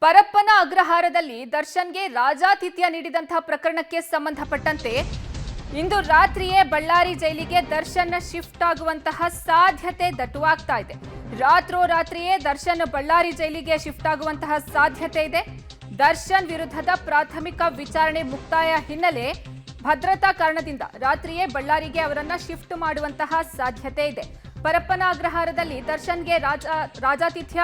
ಪರಪ್ಪನ ಅಗ್ರಹಾರದಲ್ಲಿ ದರ್ಶನ್ಗೆ ರಾಜಾತಿಥ್ಯ ನೀಡಿದಂತಹ ಪ್ರಕರಣಕ್ಕೆ ಸಂಬಂಧಪಟ್ಟಂತೆ ಇಂದು ರಾತ್ರಿಯೇ ಬಳ್ಳಾರಿ ಜೈಲಿಗೆ ದರ್ಶನ್ ಶಿಫ್ಟ್ ಆಗುವಂತಹ ಸಾಧ್ಯತೆ ದಟ್ಟವಾಗ್ತಾ ಇದೆ. ರಾತ್ರೋರಾತ್ರಿಯೇ ದರ್ಶನ್ ಬಳ್ಳಾರಿ ಜೈಲಿಗೆ ಶಿಫ್ಟ್ ಆಗುವಂತಹ ಸಾಧ್ಯತೆ ಇದೆ. ದರ್ಶನ್ ವಿರುದ್ಧದ ಪ್ರಾಥಮಿಕ ವಿಚಾರಣೆ ಮುಕ್ತಾಯ ಹಿನ್ನೆಲೆ ಭದ್ರತಾ ಕಾರಣದಿಂದ ರಾತ್ರಿಯೇ ಬಳ್ಳಾರಿಗೆ ಅವರನ್ನ ಶಿಫ್ಟ್ ಮಾಡುವಂತಹ ಸಾಧ್ಯತೆ ಇದೆ. ಪರಪ್ಪನ ಅಗ್ರಹಾರದಲ್ಲಿ ದರ್ಶನ್ಗೆ ರಾಜಾತಿಥ್ಯ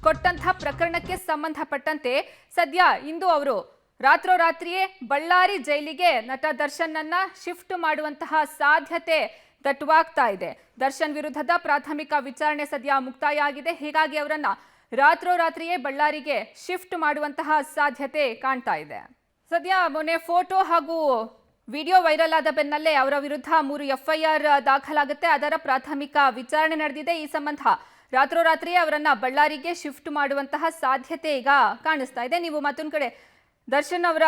ಕೊಟ್ಟಂತಹ ಪ್ರಕರಣಕ್ಕೆ ಸಂಬಂಧಪಟ್ಟಂತೆ ಸದ್ಯ ಇಂದು ಅವರು ರಾತ್ರೋರಾತ್ರಿಯೇ ಬಳ್ಳಾರಿ ಜೈಲಿಗೆ ನಟ ದರ್ಶನ್ ಅನ್ನ ಶಿಫ್ಟ್ ಮಾಡುವಂತಹ ಸಾಧ್ಯತೆ ದಟ್ಟವಾಗ್ತಾ ಇದೆ. ದರ್ಶನ್ ವಿರುದ್ಧದ ಪ್ರಾಥಮಿಕ ವಿಚಾರಣೆ ಸದ್ಯ ಮುಕ್ತಾಯ ಆಗಿದೆ. ಹೀಗಾಗಿ ಅವರನ್ನ ರಾತ್ರೋರಾತ್ರಿಯೇ ಬಳ್ಳಾರಿಗೆ ಶಿಫ್ಟ್ ಮಾಡುವಂತಹ ಸಾಧ್ಯತೆ ಕಾಣ್ತಾ ಇದೆ. ಸದ್ಯ ಮೊನ್ನೆ ಫೋಟೋ ಹಾಗೂ ವಿಡಿಯೋ ವೈರಲ್ ಆದ ಬೆನ್ನಲ್ಲೇ ಅವರ ವಿರುದ್ಧ 3 FIR ದಾಖಲಾಗುತ್ತೆ. ಅದರ ಪ್ರಾಥಮಿಕ ವಿಚಾರಣೆ ನಡೆದಿದೆ. ಈ ಸಂಬಂಧ ರಾತ್ರೋರಾತ್ರಿ ಅವರನ್ನ ಬಳ್ಳಾರಿಗೆ ಶಿಫ್ಟ್ ಮಾಡುವಂತಹ ಸಾಧ್ಯತೆ ಈಗ ಕಾಣಿಸ್ತಾ ಇದೆ. ನೀವು ಮತ್ತೊಂದು ಕಡೆ ದರ್ಶನ್ ಅವರ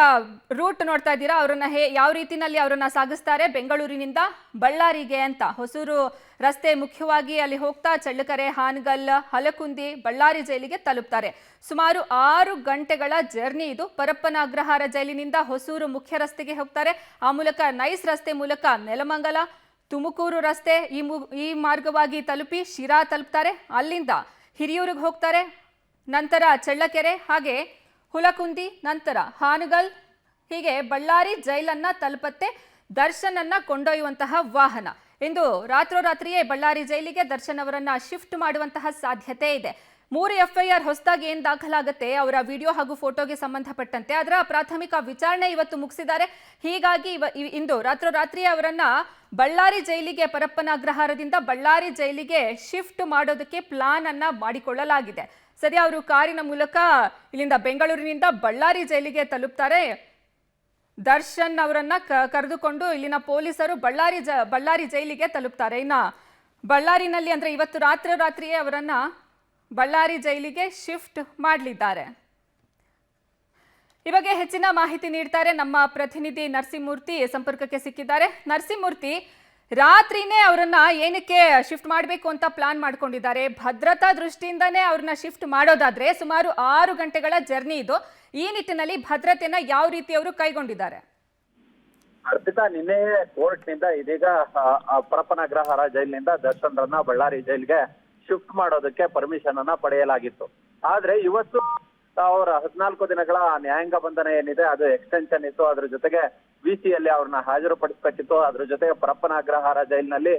ರೂಟ್ ನೋಡ್ತಾ ಇದ್ದೀರಾ. ಅವರನ್ನ ಯಾವ ರೀತಿನಲ್ಲಿ ಅವರನ್ನ ಸಾಗಿಸ್ತಾರೆ ಬೆಂಗಳೂರಿನಿಂದ ಬಳ್ಳಾರಿಗೆ ಅಂತ. ಹೊಸೂರು ರಸ್ತೆ ಮುಖ್ಯವಾಗಿ ಅಲ್ಲಿ ಹೋಗ್ತಾ ಚಳ್ಳಕೆರೆ, ಹಾನಗಲ್, ಹಲಕುಂದಿ, ಬಳ್ಳಾರಿ ಜೈಲಿಗೆ ತಲುಪ್ತಾರೆ. ಸುಮಾರು 6 ಗಂಟೆಗಳ ಜರ್ನಿ ಇದು. ಪರಪ್ಪನ ಅಗ್ರಹಾರ ಜೈಲಿನಿಂದ ಹೊಸೂರು ಮುಖ್ಯ ರಸ್ತೆಗೆ ಹೋಗ್ತಾರೆ. ಆ ಮೂಲಕ ನೈಸ್ ರಸ್ತೆ ಮೂಲಕ ನೆಲಮಂಗಲ, ತುಮಕೂರು ರಸ್ತೆ ಈ ಮಾರ್ಗವಾಗಿ ತಲುಪಿ ಶಿರಾ ತಲುಪ್ತಾರೆ. ಅಲ್ಲಿಂದ ಹಿರಿಯೂರಿಗೆ ಹೋಗ್ತಾರೆ. ನಂತರ ಚಳ್ಳಕೆರೆ, ಹಾಗೆ ಹುಲಕುಂದಿ, ನಂತರ ಹಾನಗಲ್, ಹೀಗೆ ಬಳ್ಳಾರಿ ಜೈಲನ್ನ ತಲುಪತ್ತೆ ದರ್ಶನ್ ಅನ್ನ ಕೊಂಡೊಯ್ಯುವಂತಹ ವಾಹನ. ಇಂದು ರಾತ್ರೋರಾತ್ರಿಯೇ ಬಳ್ಳಾರಿ ಜೈಲಿಗೆ ದರ್ಶನ್ ಅವರನ್ನ ಶಿಫ್ಟ್ ಮಾಡುವಂತಹ ಸಾಧ್ಯತೆ ಇದೆ. 3 FIR ಹೊಸದಾಗಿ ಏನ್ ದಾಖಲಾಗುತ್ತೆ ಅವರ ವಿಡಿಯೋ ಹಾಗೂ ಫೋಟೋಗೆ ಸಂಬಂಧಪಟ್ಟಂತೆ ಅದರ ಪ್ರಾಥಮಿಕ ವಿಚಾರಣೆ ಇವತ್ತು ಮುಗಿಸಿದ್ದಾರೆ. ಹೀಗಾಗಿ ಇಂದು ರಾತ್ರೋರಾತ್ರಿ ಅವರನ್ನ ಬಳ್ಳಾರಿ ಜೈಲಿಗೆ, ಪರಪ್ಪನ ಅಗ್ರಹಾರದಿಂದ ಬಳ್ಳಾರಿ ಜೈಲಿಗೆ ಶಿಫ್ಟ್ ಮಾಡೋದಕ್ಕೆ ಪ್ಲಾನ್ ಅನ್ನ ಮಾಡಿಕೊಳ್ಳಲಾಗಿದೆ. ಸರಿ, ಅವರು ಕಾರಿನ ಮೂಲಕ ಇಲ್ಲಿಂದ ಬೆಂಗಳೂರಿನಿಂದ ಬಳ್ಳಾರಿ ಜೈಲಿಗೆ ತಲುಪ್ತಾರೆ. ದರ್ಶನ್ ಅವರನ್ನ ಕರೆದುಕೊಂಡು ಇಲ್ಲಿನ ಪೊಲೀಸರು ಬಳ್ಳಾರಿ ಜೈಲಿಗೆ ತಲುಪ್ತಾರೆ. ಇನ್ನ ಬಳ್ಳಾರಿನಲ್ಲಿ ಅಂದ್ರೆ ಇವತ್ತು ರಾತ್ರಿಯೇ ಅವರನ್ನ ಬಳ್ಳಾರಿ ಜೈಲಿಗೆ ಶಿಫ್ಟ್ ಮಾಡಲಿದ್ದಾರೆ. ಈ ಬಗ್ಗೆ ಹೆಚ್ಚಿನ ಮಾಹಿತಿ ನೀಡ್ತಾರೆ ನಮ್ಮ ಪ್ರತಿನಿಧಿ ನರಸಿಂಹಮೂರ್ತಿ ಸಂಪರ್ಕಕ್ಕೆ ಸಿಕ್ಕಿದ್ದಾರೆ. ನರಸಿಂಹಮೂರ್ತಿ, ರಾತ್ರಿನೇ ಅವರನ್ನ ಏನಕ್ಕೆ ಶಿಫ್ಟ್ ಮಾಡಬೇಕು ಅಂತ ಪ್ಲಾನ್ ಮಾಡ್ಕೊಂಡಿದ್ದಾರೆ? ಭದ್ರತಾ ದೃಷ್ಟಿಯಿಂದನೇ ಅವ್ರನ್ನ ಶಿಫ್ಟ್ ಮಾಡೋದಾದ್ರೆ ಸುಮಾರು 6 ಗಂಟೆಗಳ ಜರ್ನಿ ಇದು. ಈ ನಿಟ್ಟಿನಲ್ಲಿ ಭದ್ರತೆಯನ್ನ ಯಾವ ರೀತಿ ಅವರು ಕೈಗೊಂಡಿದ್ದಾರೆ? ಅರ್ಪಿತಾ, ನಿನ್ನೆ ಕೋರ್ಟ್ ನಿಂದ ಇದೀಗ ಪರಪ್ಪನ ಅಗ್ರಹಾರ ಜೈಲಿನಿಂದ ದರ್ಶನ್ ರನ್ನ ಬಳ್ಳಾರಿ ಜೈಲ್ಗೆ ಶಿಫ್ಟ್ ಮಾಡೋದಕ್ಕೆ ಪರ್ಮಿಷನ್ ಅನ್ನ ಪಡೆಯಲಾಗಿತ್ತು. ಆದ್ರೆ ಇವತ್ತು ಅವರ 14 ದಿನಗಳ ನ್ಯಾಯಾಂಗ ಬಂಧನ ಏನಿದೆ ಅದು ಎಕ್ಸ್ಟೆನ್ಷನ್ ಇತ್ತು. ಅದ್ರ ಜೊತೆಗೆ ವಿಸಿಯಲ್ಲಿ ಅವ್ರನ್ನ ಹಾಜರುಪಡಿಸಬೇಕಿತ್ತು. ಅದ್ರ ಜೊತೆಗೆ ಪರಪ್ಪನ ಅಗ್ರಹಾರ ಜೈಲಿನಲ್ಲಿ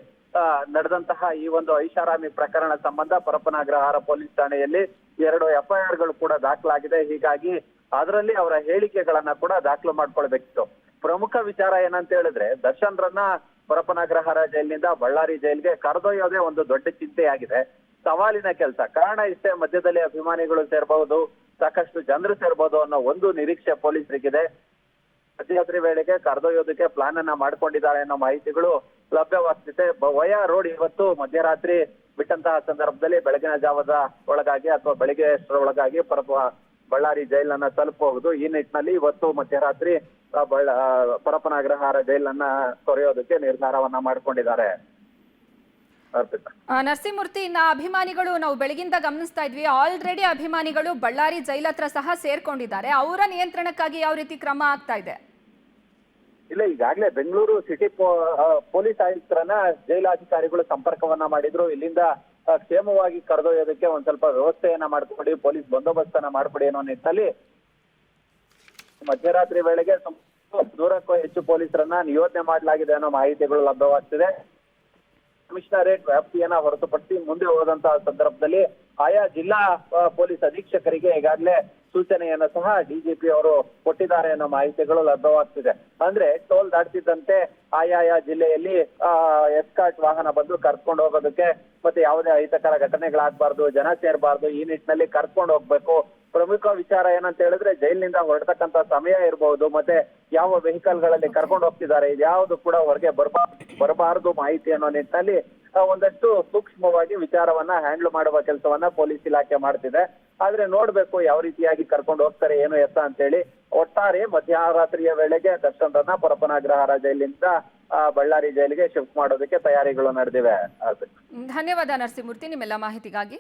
ನಡೆದಂತಹ ಈ ಒಂದು ಐಷಾರಾಮಿ ಪ್ರಕರಣ ಸಂಬಂಧ ಪರಪ್ಪನ ಅಗ್ರಹಾರ ಪೊಲೀಸ್ ಠಾಣೆಯಲ್ಲಿ 2 FIR ಗಳು ಕೂಡ ದಾಖಲಾಗಿದೆ. ಹೀಗಾಗಿ ಅದರಲ್ಲಿ ಅವರ ಹೇಳಿಕೆಗಳನ್ನ ಕೂಡ ದಾಖಲು ಮಾಡ್ಕೊಳ್ಬೇಕಿತ್ತು. ಪ್ರಮುಖ ವಿಚಾರ ಏನಂತ ಹೇಳಿದ್ರೆ, ದರ್ಶನ್ ರನ್ನ ಪರಪ್ಪನ ಅಗ್ರಹಾರ ಜೈಲಿನಿಂದ ಬಳ್ಳಾರಿ ಜೈಲಿಗೆ ಕರೆದೊಯ್ಯೋದೇ ಒಂದು ದೊಡ್ಡ ಚಿಂತೆಯಾಗಿದೆ, ಸವಾಲಿನ ಕೆಲಸ. ಕಾರಣ ಇಷ್ಟೇ, ಮಧ್ಯದಲ್ಲಿ ಅಭಿಮಾನಿಗಳು ಸೇರ್ಬಹುದು, ಸಾಕಷ್ಟು ಜನರು ಸೇರ್ಬೋದು ಅನ್ನೋ ಒಂದು ನಿರೀಕ್ಷೆ ಪೊಲೀಸರಿಗಿದೆ. ಮಧ್ಯರಾತ್ರಿ ವೇಳೆಗೆ ಕರೆದೊಯ್ಯೋದಕ್ಕೆ ಪ್ಲಾನ್ ಅನ್ನ ಮಾಡ್ಕೊಂಡಿದ್ದಾರೆ ಅನ್ನೋ ಮಾಹಿತಿಗಳು ಲಭ್ಯವಾಗ್ತಿದೆ. ವಯಾ ರೋಡ್ ಇವತ್ತು ಮಧ್ಯರಾತ್ರಿ ಬಿಟ್ಟಂತಹ ಸಂದರ್ಭದಲ್ಲಿ ಬೆಳಗಿನ ಜಾವದ ಒಳಗಾಗಿ ಅಥವಾ ಬೆಳಿಗ್ಗೆ ಒಳಗಾಗಿ ಬಳ್ಳಾರಿ ಜೈಲನ್ನ ತಲುಪಬಹುದು. ಈ ನಿಟ್ಟಿನಲ್ಲಿ ಇವತ್ತು ಮಧ್ಯರಾತ್ರಿ ಪರಪ್ಪನ ಅಗ್ರಹಾರ ಜೈಲನ್ನ ತೊರೆಯೋದಕ್ಕೆ ನಿರ್ಧಾರವನ್ನ ಮಾಡ್ಕೊಂಡಿದ್ದಾರೆ. ನರಸಿಂಹಮೂರ್ತಿ, ಇನ್ನ ಅಭಿಮಾನಿಗಳು ನಾವು ಬೆಳಗಿಂದ ಗಮನಿಸ್ತಾ ಇದ್ವಿ, ಆಲ್ರೆಡಿ ಅಭಿಮಾನಿಗಳು ಬಳ್ಳಾರಿ ಜೈಲ್ ಹತ್ರ ಸಹ ಸೇರ್ಕೊಂಡಿದ್ದಾರೆ. ಅವರ ನಿಯಂತ್ರಣಕ್ಕಾಗಿ ಯಾವ ರೀತಿ ಕ್ರಮ ಆಗ್ತಾ ಇದೆ? ಇಲ್ಲ, ಈಗಾಗಲೇ ಬೆಂಗಳೂರು ಸಿಟಿ ಪೊಲೀಸ್ ಆಯುಕ್ತರನ್ನ ಜೈಲಾಧಿಕಾರಿಗಳು ಸಂಪರ್ಕವನ್ನ ಮಾಡಿದ್ರು. ಇಲ್ಲಿಂದ ಕ್ಷೇಮವಾಗಿ ಕರೆದೊಯ್ಯೋದಕ್ಕೆ ಒಂದ್ ಸ್ವಲ್ಪ ವ್ಯವಸ್ಥೆಯನ್ನ ಮಾಡ್ಕೊಡಿ, ಪೊಲೀಸ್ ಬಂದೋಬಸ್ತನ್ನ ಮಾಡ್ಕೊಡಿ ಅನ್ನೋ ನಿಟ್ಟಿನಲ್ಲಿ ಮಧ್ಯರಾತ್ರಿ ವೇಳೆಗೆ 100ಕ್ಕೂ ಹೆಚ್ಚು ಪೊಲೀಸರನ್ನ ನಿಯೋಜನೆ ಮಾಡಲಾಗಿದೆ ಅನ್ನೋ ಮಾಹಿತಿಗಳು ಲಭ್ಯವಾಗ್ತಿದೆ. ಕಮಿಷನರೇಟ್ ವ್ಯಾಪ್ತಿಯನ್ನ ಹೊರತುಪಡಿಸಿ ಮುಂದೆ ಹೋದಂತಹ ಸಂದರ್ಭದಲ್ಲಿ ಆಯಾ ಜಿಲ್ಲಾ ಪೊಲೀಸ್ ಅಧೀಕ್ಷಕರಿಗೆ ಈಗಾಗಲೇ ಸೂಚನೆಯನ್ನ ಸಹ DGP ಅವರು ಕೊಟ್ಟಿದ್ದಾರೆ ಅನ್ನೋ ಮಾಹಿತಿಗಳು ಲಭ್ಯವಾಗ್ತಿದೆ. ಅಂದ್ರೆ ಟೋಲ್ ದಾಟ್ತಿದ್ದಂತೆ ಆಯಾ ಜಿಲ್ಲೆಯಲ್ಲಿ ಎಸ್ಕಾರ್ಟ್ ವಾಹನ ಬಂದು ಕರ್ಕೊಂಡು ಹೋಗೋದಕ್ಕೆ, ಮತ್ತೆ ಯಾವುದೇ ಅಹಿತಕರ ಘಟನೆಗಳಾಗಬಾರ್ದು, ಜನ ಸೇರಬಾರ್ದು, ಈ ನಿಟ್ಟಿನಲ್ಲಿ ಕರ್ಕೊಂಡು ಹೋಗ್ಬೇಕು. ಪ್ರಮುಖ ವಿಚಾರ ಏನಂತ ಹೇಳಿದ್ರೆ, ಜೈಲಿನಿಂದ ಹೊರಡ್ತಕ್ಕಂತ ಸಮಯ ಇರಬಹುದು, ಮತ್ತೆ ಯಾವ ವೆಹಿಕಲ್ ಗಳಲ್ಲಿ ಕರ್ಕೊಂಡು ಹೋಗ್ತಿದ್ದಾರೆ, ಇದ್ಯಾವುದು ಕೂಡ ಹೊರಗೆ ಬರಬಾರದು ಮಾಹಿತಿ ಅನ್ನೋ ನಿಟ್ಟಿನಲ್ಲಿ ಒಂದಷ್ಟು ಸೂಕ್ಷ್ಮವಾಗಿ ವಿಚಾರವನ್ನ ಹ್ಯಾಂಡಲ್ ಮಾಡುವ ಕೆಲಸವನ್ನ ಪೊಲೀಸ್ ಇಲಾಖೆ ಮಾಡ್ತಿದೆ. ಆದ್ರೆ ನೋಡ್ಬೇಕು ಯಾವ ರೀತಿಯಾಗಿ ಕರ್ಕೊಂಡು ಹೋಗ್ತಾರೆ, ಏನು ಎತ್ತ ಅಂತ ಹೇಳಿ. ಒಟ್ಟಾರೆ ಮಧ್ಯರಾತ್ರಿಯ ವೇಳೆಗೆ ದರ್ಶನ್ ರನ್ನ ಪರಪ್ಪನ ಅಗ್ರಹಾರ ಜೈಲಿನಿಂದ ಬಳ್ಳಾರಿ ಜೈಲಿಗೆ ಶಿಫ್ಟ್ ಮಾಡೋದಕ್ಕೆ ತಯಾರಿಗಳು ನಡೆದಿವೆ. ಧನ್ಯವಾದ ನರಸಿಂಹಮೂರ್ತಿ ನಿಮ್ಮೆಲ್ಲ ಮಾಹಿತಿಗಾಗಿ.